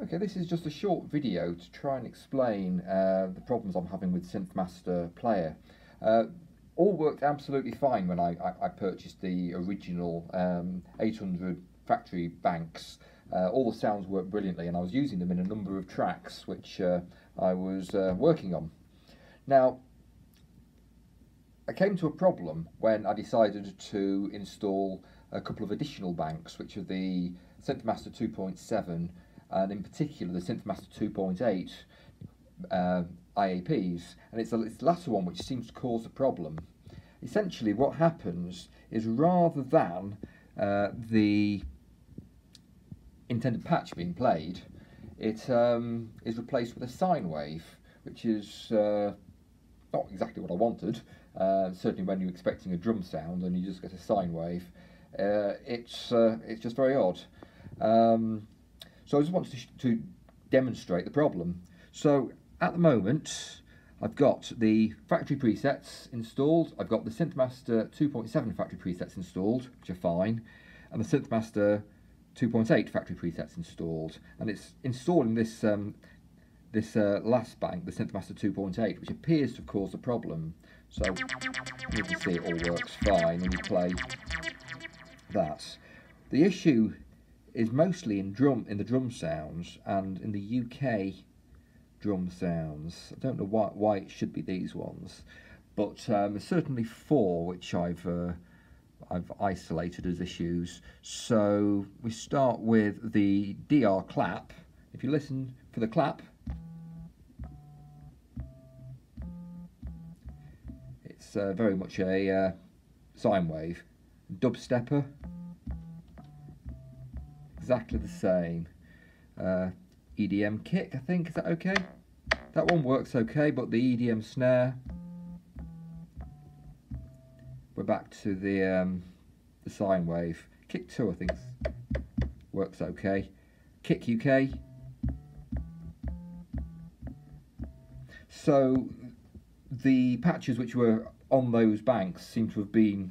Okay, this is just a short video to try and explain the problems I'm having with SynthMaster Player. All worked absolutely fine when I purchased the original 800 factory banks. All the sounds worked brilliantly, and I was using them in a number of tracks which I was working on. Now, I came to a problem when I decided to install a couple of additional banks, which are the SynthMaster 2.7 and in particular the SynthMaster 2.8 IAPs, and it's the latter one which seems to cause a problem. Essentially what happens is, rather than the intended patch being played, it is replaced with a sine wave, which is not exactly what I wanted. Certainly when you're expecting a drum sound and you just get a sine wave, it's just very odd. So I just wanted to demonstrate the problem. So at the moment I've got the factory presets installed, I've got the SynthMaster 2.7 factory presets installed, which are fine, and the SynthMaster 2.8 factory presets installed, and it's installing this last bank, the SynthMaster 2.8, which appears to have caused a problem. So you can see it all works fine when you play that. The issue is mostly in the drum sounds and in the UK drum sounds. I don't know why it should be these ones, but there's certainly four which I've isolated as issues. So we start with the DR clap. If you listen for the clap, it's very much a sine wave. Dubstepper, exactly the same. EDM kick, I think, is that okay? That one works okay, but the EDM snare, we're back to the sine wave. Kick 2, I think, works okay. Kick UK. So the patches which were on those banks seem to have been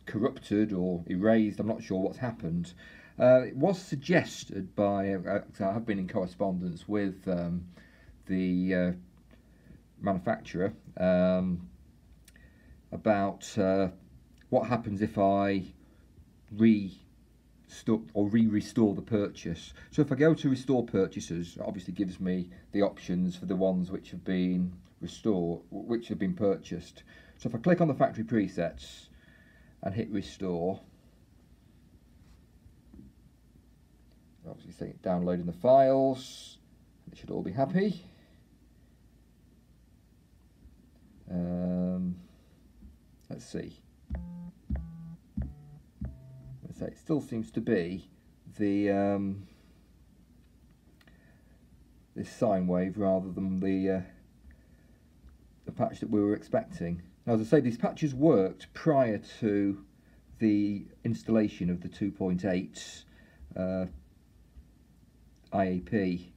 corrupted or erased. I'm not sure what's happened. It was suggested by, I have been in correspondence with the manufacturer about what happens if I restore the purchase. So if I go to restore purchases, it obviously gives me the options for the ones which have been purchased. So if I click on the factory presets and hit restore, obviously downloading the files, it should all be happy. Let's see. Let's say it still seems to be the this sine wave rather than the patch that we were expecting. Now, as I say, these patches worked prior to the installation of the 2.8 IAP. There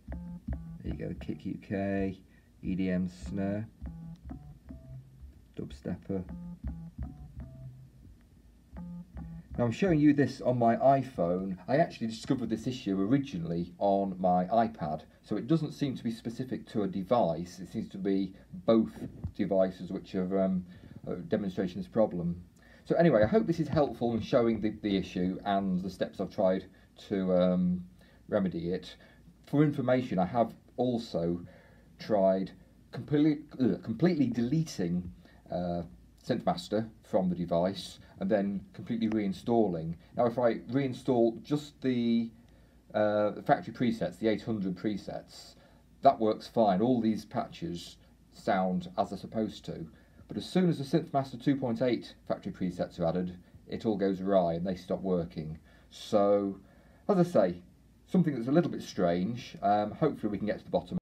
you go, Kick UK, EDM snare, Dubstepper. Now I'm showing you this on my iPhone. I actually discovered this issue originally on my iPad, so it doesn't seem to be specific to a device. It seems to be both devices which are demonstrating this problem. So anyway, I hope this is helpful in showing the issue and the steps I've tried to remedy it. For information, I have also tried completely deleting SynthMaster from the device and then completely reinstalling. Now if I reinstall just the factory presets, the 800 presets, that works fine. All these patches sound as they're supposed to. But as soon as the SynthMaster 2.8 factory presets are added, it all goes awry and they stop working. So, as I say, something that's a little bit strange. Hopefully we can get to the bottom